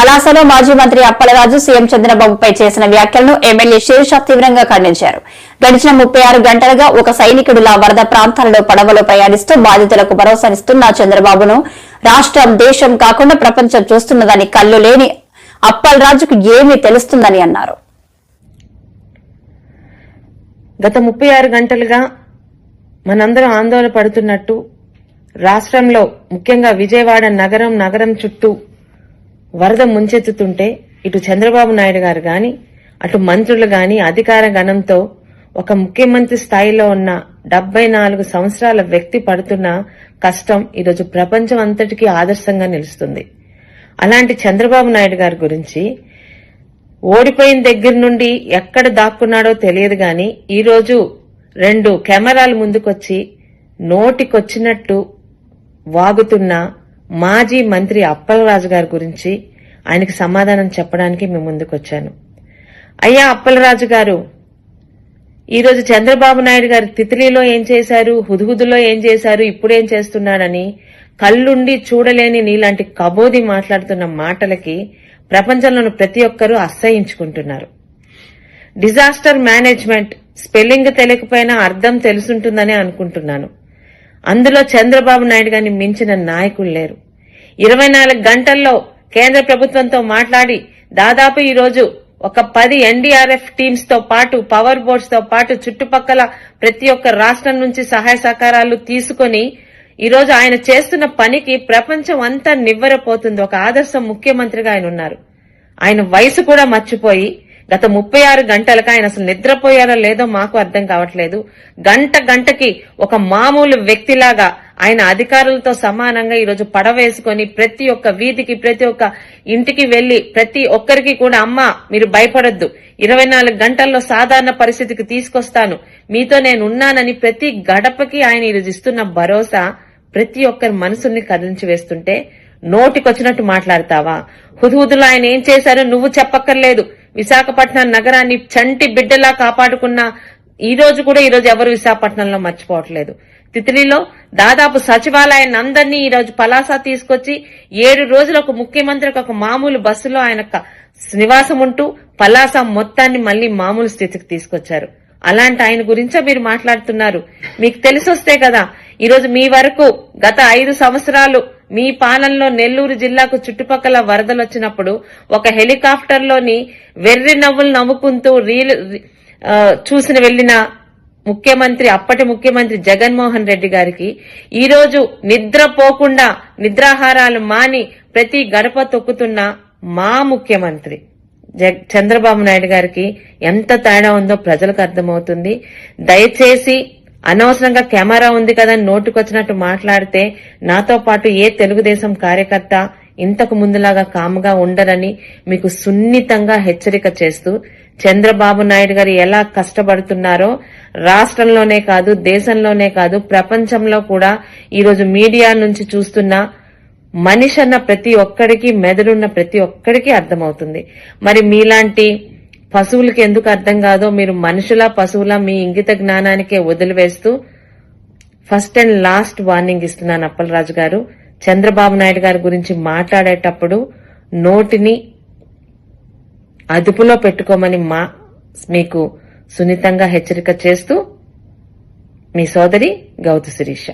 పలాసలో మాజీ మంత్రి అప్పలరాజు సీఎం చంద్రబాబుపై చేసిన వ్యాఖ్యలను ఎమ్మెల్యే శేష తీవ్రంగా ఖండించారు. గడిచిన 36 గంటలుగా ఒక సైనికుడిలా వరద ప్రాంతాలలో పడవలో ప్రయాణిస్తూ బాధితులకు భరోసానిస్తున్న చంద్రబాబును రాష్ట్రం, దేశం కాకుండా ప్రపంచం చూస్తున్నదని కళ్ళు లేని అప్పలరాజుకు ఏమీ తెలుస్తుందని అన్నారు. గత 36 గంటలుగా మనందరం ఆందోళన పడుతున్నట్టు రాష్ట్రంలో ముఖ్యంగా విజయవాడ నగరం చుట్టూ వరద ముంచెత్తుతుంటే ఇటు చంద్రబాబు నాయుడు గారు గాని అటు మంత్రులు గాని అధికార గణంతో ఒక ముఖ్యమంత్రి స్థాయిలో ఉన్న 74 సంవత్సరాల వ్యక్తి పడుతున్న కష్టం ఈరోజు ప్రపంచం అంతటికీ ఆదర్శంగా నిలుస్తుంది. అలాంటి చంద్రబాబు నాయుడు గారి గురించి ఓడిపోయిన దగ్గర నుండి ఎక్కడ దాక్కున్నాడో తెలియదు గాని ఈరోజు 2 కెమెరాల ముందుకొచ్చి నోటికొచ్చినట్టు వాగుతున్న మాజీ మంత్రి అప్పలరాజు గారి గురించి ఆయనకి సమాధానం చెప్పడానికి మేము ముందుకొచ్చాను. అయ్యా అప్పలరాజు గారు, ఈరోజు చంద్రబాబు నాయుడు గారు తిత్లీలో ఏం చేశారు, హుదుహుదులో ఏం చేశారు, ఇప్పుడేం చేస్తున్నాడని కళ్ళుండి చూడలేని నీలాంటి కబోది మాట్లాడుతున్న మాటలకి ప్రపంచంలోని ప్రతి ఒక్కరూ అసహ్యించుకుంటున్నారు. డిజాస్టర్ మేనేజ్మెంట్ స్పెల్లింగ్ తెలియకపోయినా అర్థం తెలుసుంటుందని అనుకుంటున్నాను. అందులో చంద్రబాబు నాయుడు గారిని మించిన నాయకులు లేరు. 24 గంటల్లో కేంద్ర ప్రభుత్వంతో మాట్లాడి దాదాపు ఈరోజు ఒక 10 ఎన్డీఆర్ఎఫ్ టీమ్స్ తో పాటు పవర్ బోర్డ్స్ తో పాటు చుట్టుపక్కల ప్రతి ఒక్క రాష్ట్రం నుంచి సహాయ సహకారాలు తీసుకుని ఈరోజు ఆయన చేస్తున్న పనికి ప్రపంచం అంతా నివ్వెరపోతుంది. ఒక ఆదర్శ ముఖ్యమంత్రిగా ఆయన ఉన్నారు. ఆయన వయసు కూడా మర్చిపోయి గత 36 గంటలకు ఆయన అసలు నిద్రపోయారో లేదో మాకు అర్థం కావట్లేదు. గంటకి ఒక మామూలు వ్యక్తిలాగా ఆయన అధికారులతో సమానంగా ఈరోజు పడవేసుకొని ప్రతి ఒక్క వీధికి ప్రతి ఒక్క ఇంటికి వెళ్లి ప్రతి ఒక్కరికి కూడా అమ్మా మీరు భయపడొద్దు, 24 గంటల్లో సాధారణ పరిస్థితికి తీసుకొస్తాను, మీతో నేను ఉన్నానని ప్రతి గడపకి ఆయన ఈరోజు ఇస్తున్న భరోసా ప్రతి ఒక్కరి మనసుల్ని కదిలించి వేస్తుంటే నోటికొచ్చినట్టు మాట్లాడతావా? హుదుహుదులో ఆయన ఏం చేశారో నువ్వు చెప్పక్కర్లేదు. విశాఖపట్నం నగరాన్ని చంటి బిడ్డలా కాపాడుకున్న ఈరోజు ఎవరు విశాఖపట్నంలో మర్చిపోవట్లేదు. తిత్లీలో దాదాపు సచివాలయాన్ని అందరినీ ఈరోజు పలాస తీసుకొచ్చి 7 రోజులు ఒక ముఖ్యమంత్రికి ఒక మామూలు బస్సులో ఆయన నివాసం ఉంటూ పలాస మొత్తాన్ని మళ్లీ మామూలు స్థితికి తీసుకొచ్చారు. అలాంటి ఆయన గురించే మీరు మాట్లాడుతున్నారు. మీకు తెలిసొస్తే కదా ఈరోజు మీ వరకు గత 5 సంవత్సరాలు మీ పాలనలో నెల్లూరు జిల్లాకు చుట్టుపక్కల వరదలు వచ్చినప్పుడు ఒక హెలికాప్టర్లోని వెర్రి నవ్వులు నవ్వుకుంటూ చూసిన వెళ్లిన ముఖ్యమంత్రి అప్పటి ముఖ్యమంత్రి జగన్మోహన్ రెడ్డి గారికి ఈరోజు నిద్రపోకుండా నిద్రాహారాలు మాని ప్రతి గడప తొక్కుతున్న మా ముఖ్యమంత్రి చంద్రబాబు నాయుడు గారికి ఎంత తేడా ఉందో ప్రజలకు అర్థమవుతుంది. దయచేసి అనవసరంగా కెమెరా ఉంది కదా నోటికొచ్చినట్టు మాట్లాడితే నాతో పాటు ఏ తెలుగుదేశం కార్యకర్త ఇంతకు ముందులాగా కాముగా ఉండరని మీకు సున్నితంగా హెచ్చరిక చేస్తూ చంద్రబాబు నాయుడు గారు ఎలా కష్టపడుతున్నారో రాష్ట్రంలోనే కాదు దేశంలోనే కాదు ప్రపంచంలో కూడా ఈరోజు మీడియా నుంచి చూస్తున్న మనిషి అన్న ప్రతి ఒక్కడికి మెదడున్న ప్రతి ఒక్కడికి అర్థమవుతుంది. మరి మీలాంటి పశువులకి ఎందుకు అర్థం కాదో మీరు మనుషుల పశువుల మీ ఇంగిత జ్ఞానానికే వదిలివేస్తూ ఫస్ట్ అండ్ లాస్ట్ వార్నింగ్ ఇస్తున్నాను అప్పలరాజు గారు. చంద్రబాబు నాయుడు గారి గురించి మాట్లాడేటప్పుడు నోటిని అదుపులో పెట్టుకోమని మీకు సున్నితంగా హెచ్చరిక చేస్తూ మీ సోదరి గౌతు శిరీష.